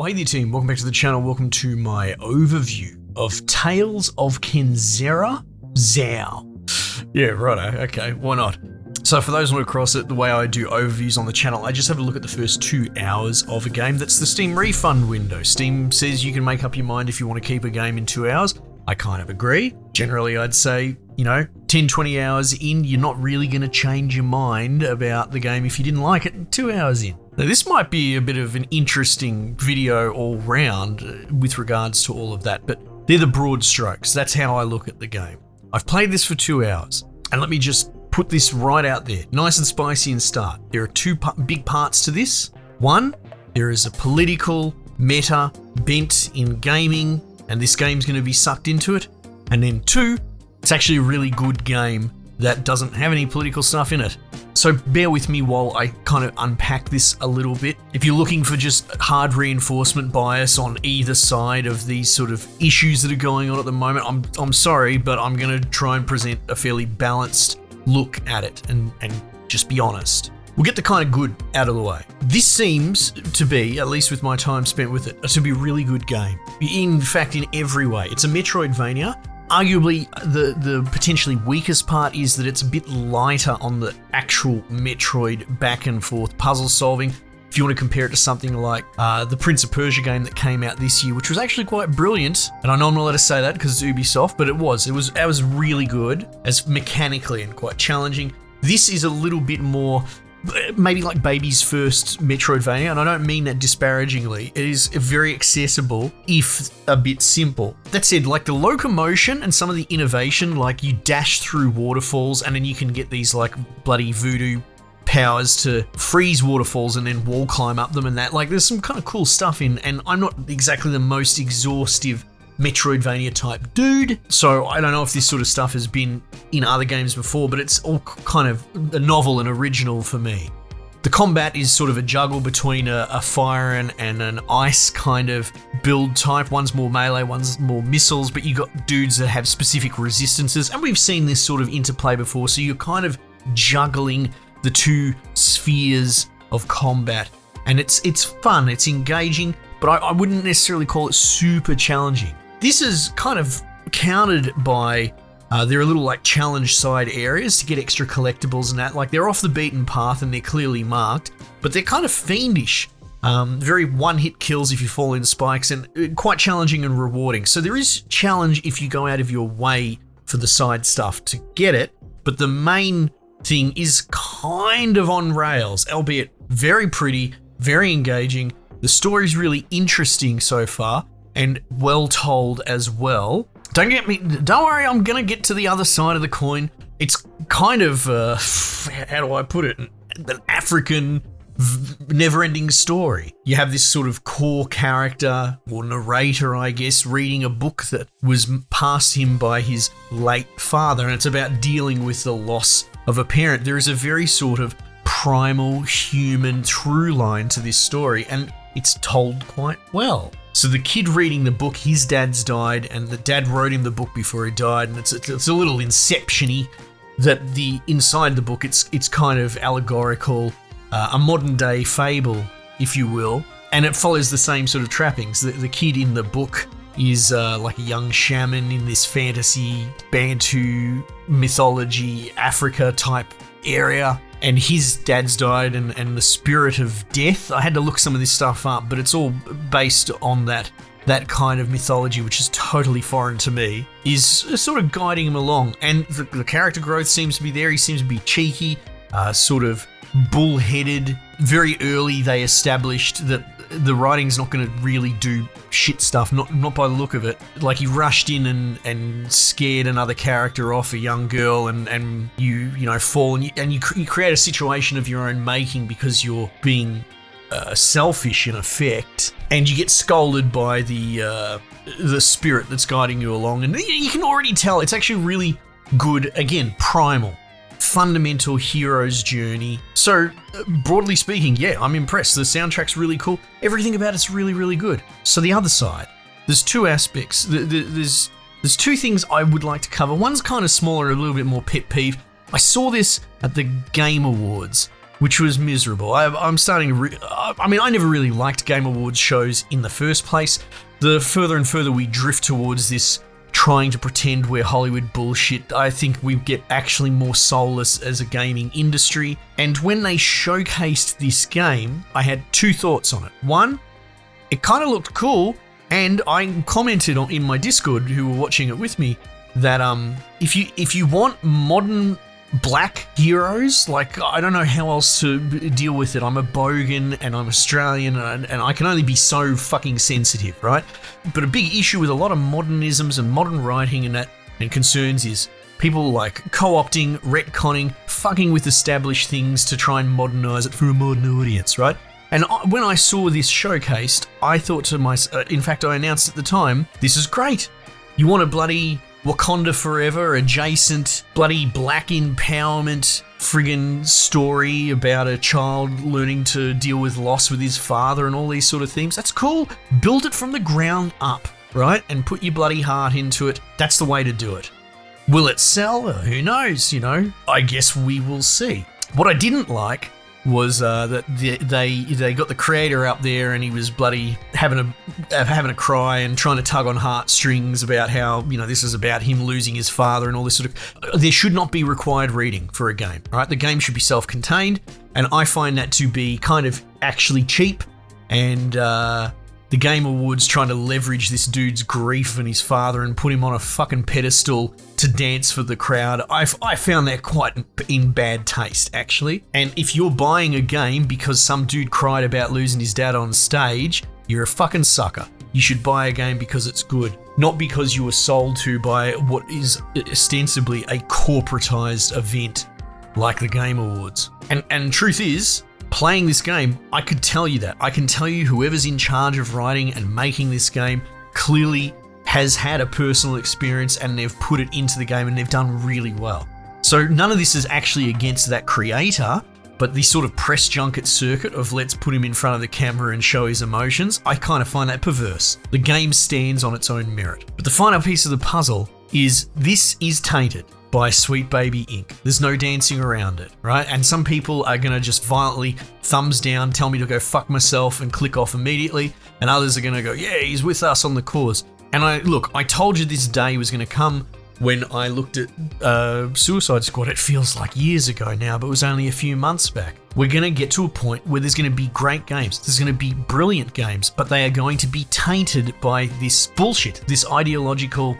Hey there team, welcome back to the channel, welcome to my overview of Tales of Kenzera, ZAU. Yeah, righto, okay, why not? So for those who want to cross it, the way I do overviews on the channel, I just have a look at the first 2 hours of a game. That's the Steam refund window. Steam says you can make up your mind if you want to keep a game in 2 hours. I kind of agree. Generally, I'd say, 10, 20 hours in, you're not really going to change your mind about the game if you didn't like it 2 hours in. Now, this might be a bit of an interesting video all round with regards to all of that, but they're the broad strokes. That's how I look at the game. I've played this for 2 hours, and let me just put this right out there, nice and spicy and start. There are 2 big parts to this. 1, there is a political meta bent in gaming, and this game's going to be sucked into it. And then 2, it's actually a really good game that doesn't have any political stuff in it. So bear with me while I kind of unpack this a little bit. If you're looking for just hard reinforcement bias on either side of these sort of issues that are going on at the moment, I'm sorry, but I'm going to try and present a fairly balanced look at it and just be honest. We'll get the kind of good out of the way. This seems to be, at least with my time spent with it, to be a really good game. In fact, in every way. It's a metroidvania. Arguably, the potentially weakest part is that it's a bit lighter on the actual Metroid back and forth puzzle solving. If you want to compare it to something like the Prince of Persia game that came out this year, which was actually quite brilliant, and I know I'm not allowed to say that because it's Ubisoft, but it was really good, as mechanically and quite challenging. This is a little bit more, maybe like baby's first Metroidvania, and I don't mean that disparagingly. It is very accessible, if a bit simple. That said, like the locomotion and some of the innovation, like you dash through waterfalls and then you can get these like bloody voodoo powers to freeze waterfalls and then wall climb up them and that. Like there's some kind of cool stuff in, and I'm not exactly the most exhaustive Metroidvania type dude, so I don't know if this sort of stuff has been in other games before, but it's all kind of novel and original for me. The combat is sort of a juggle between a fire and an ice kind of build type. One's more melee, one's more missiles, but you got dudes that have specific resistances, and we've seen this sort of interplay before, so you're kind of juggling the 2 spheres of combat, and it's fun, it's engaging, but I wouldn't necessarily call it super challenging. This is kind of countered by, there are little like challenge side areas to get extra collectibles and that. Like they're off the beaten path and they're clearly marked, but they're kind of fiendish. Very one-hit kills if you fall in spikes, and quite challenging and rewarding. So there is challenge if you go out of your way for the side stuff to get it, but the main thing is kind of on rails, albeit very pretty, very engaging. The story's really interesting so far, and well told as well. Don't worry, I'm gonna get to the other side of the coin. It's kind of, how do I put it? An African never-ending story. You have this sort of core character, or narrator, I guess, reading a book that was passed him by his late father, and it's about dealing with the loss of a parent. There is a very sort of primal human through line to this story, and it's told quite well. So the kid reading the book, his dad's died, and the dad wrote him the book before he died, and it's a little inception-y that inside the book it's kind of allegorical, a modern day fable, if you will, and it follows the same sort of trappings. The kid in the book is like a young shaman in this fantasy Bantu mythology Africa type area, and his dad's died, and the spirit of death, I had to look some of this stuff up, but it's all based on that kind of mythology, which is totally foreign to me, is sort of guiding him along. And the character growth seems to be there. He seems to be cheeky, sort of bullheaded. Very early they established that the writing's not going to really do shit stuff, not by the look of it. Like he rushed in and scared another character off, a young girl, and you fall and you create a situation of your own making because you're being selfish in effect, and you get scolded by the spirit that's guiding you along, and you can already tell it's actually really good. Again, primal, fundamental hero's journey. So broadly speaking, yeah, I'm impressed. The soundtrack's really cool. Everything about it's really, really good. So the other side, there's 2 aspects. There's 2 things I would like to cover. One's kind of smaller, a little bit more pet peeve. I saw this at the Game Awards, which was miserable. I'm starting to... I never really liked Game Awards shows in the first place. The further and further we drift towards this trying to pretend we're Hollywood bullshit, I think we get actually more soulless as a gaming industry. And when they showcased this game, I had two thoughts on it. One, it kind of looked cool, and I commented in my Discord, who were watching it with me, that if you want modern black heroes, like, I don't know how else to deal with it. I'm a bogan and I'm Australian and I can only be so fucking sensitive, right? But a big issue with a lot of modernisms and modern writing and concerns is people like co-opting, retconning, fucking with established things to try and modernize it for a modern audience, right? And when I saw this showcased, I thought to myself, in fact I announced at the time, this is great. You want a bloody Wakanda Forever adjacent bloody black empowerment friggin' story about a child learning to deal with loss with his father and all these sort of themes. That's cool. Build it from the ground up, right? And put your bloody heart into it. That's the way to do it. Will it sell? Who knows, I guess we will see. What I didn't like was that they got the creator up there and he was bloody having a cry and trying to tug on heartstrings about how this is about him losing his father and all this sort of. There should not be required reading for a game, right? The game should be self-contained, and I find that to be kind of actually cheap. And the Game Awards trying to leverage this dude's grief and his father and put him on a fucking pedestal to dance for the crowd. I found that quite in bad taste, actually. And if you're buying a game because some dude cried about losing his dad on stage, you're a fucking sucker. You should buy a game because it's good, not because you were sold to by what is ostensibly a corporatized event like the Game Awards. And truth is, playing this game, I could tell you that. I can tell you whoever's in charge of writing and making this game clearly has had a personal experience and they've put it into the game and they've done really well. So none of this is actually against that creator, but the sort of press junket circuit of let's put him in front of the camera and show his emotions, I kind of find that perverse. The game stands on its own merit. But the final piece of the puzzle is this is tainted by Sweet Baby Inc. There's no dancing around it, right? And some people are going to just violently thumbs down, tell me to go fuck myself and click off immediately, and others are going to go, yeah, he's with us on the cause. And I told you this day was going to come when I looked at Suicide Squad. It feels like years ago now, but it was only a few months back. We're going to get to a point where there's going to be great games. There's going to be brilliant games, but they are going to be tainted by this bullshit, this ideological,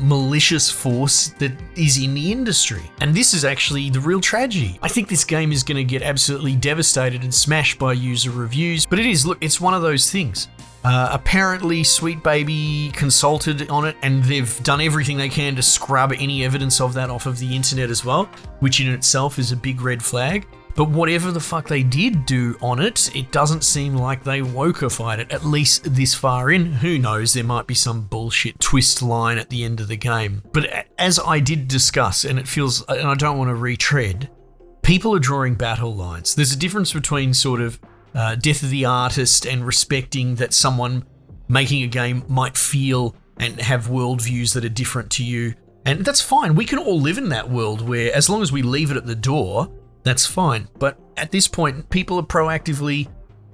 malicious force that is in the industry. And this is actually the real tragedy. I think this game is going to get absolutely devastated and smashed by user reviews, but it's one of those things. Apparently Sweet Baby consulted on it and they've done everything they can to scrub any evidence of that off of the internet as well, which in itself is a big red flag. But whatever the fuck they did do on it, it doesn't seem like they wokeified it, at least this far in. Who knows, there might be some bullshit twist line at the end of the game. But as I did discuss, and I don't want to retread, people are drawing battle lines. There's a difference between sort of death of the artist and respecting that someone making a game might feel and have worldviews that are different to you. And that's fine. We can all live in that world where as long as we leave it at the door, that's fine. But at this point, people are proactively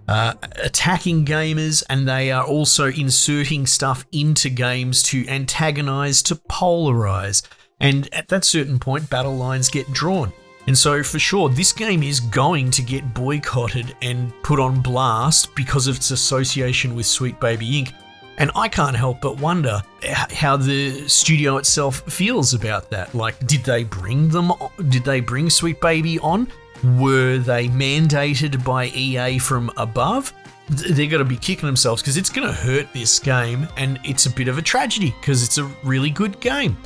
attacking gamers, and they are also inserting stuff into games to antagonize, to polarize. And at that certain point, battle lines get drawn. And so for sure, this game is going to get boycotted and put on blast because of its association with Sweet Baby Inc. And I can't help but wonder how the studio itself feels about that. Like, did they bring Sweet Baby on? Were they mandated by EA from above? They're going to be kicking themselves because it's going to hurt this game, and it's a bit of a tragedy because it's a really good game.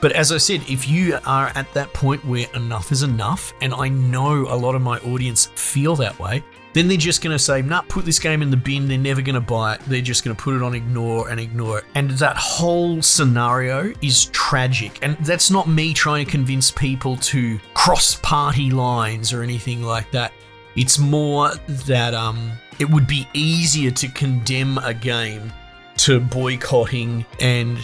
But as I said, if you are at that point where enough is enough, and I know a lot of my audience feel that way, then they're just going to say, nah, put this game in the bin, they're never going to buy it, they're just going to put it on ignore it. And that whole scenario is tragic. And that's not me trying to convince people to cross party lines or anything like that. It's more that it would be easier to condemn a game to boycotting and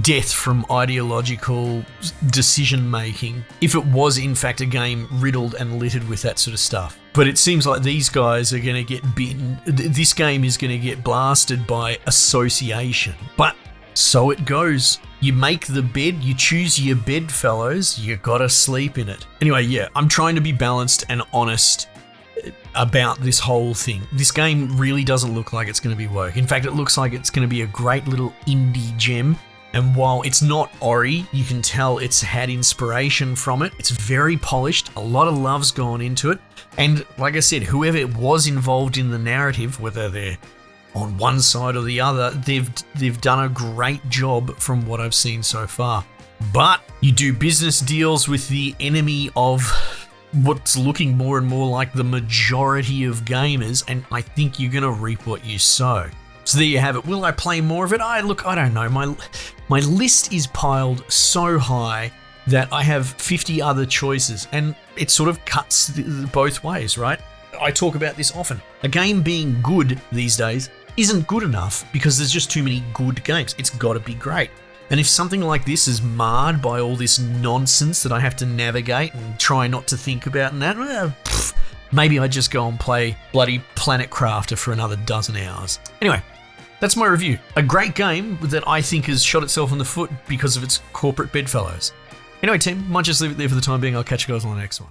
death from ideological decision making if it was in fact a game riddled and littered with that sort of stuff. But it seems like these guys are going to get bitten. This game is going to get blasted by association. But so it goes. You make the bed, you choose your bedfellows, you gotta sleep in it. Anyway, yeah, I'm trying to be balanced and honest about this whole thing. This game really doesn't look like it's going to be work. In fact, it looks like it's going to be a great little indie gem. And while it's not Ori, you can tell it's had inspiration from it. It's very polished. A lot of love's gone into it. And like I said, whoever was involved in the narrative, whether they're on one side or the other, they've done a great job from what I've seen so far. But you do business deals with the enemy of what's looking more and more like the majority of gamers, and I think you're gonna reap what you sow. So there you have it. Will I play more of it? I don't know. My list is piled so high that I have 50 other choices, and it sort of cuts both ways, right? I talk about this often. A game being good these days isn't good enough because there's just too many good games. It's got to be great. And if something like this is marred by all this nonsense that I have to navigate and try not to think about and that, well, maybe I just go and play bloody Planet Crafter for another dozen hours. Anyway, that's my review. A great game that I think has shot itself in the foot because of its corporate bedfellows. Anyway, team, might just leave it there for the time being. I'll catch you guys on the next one.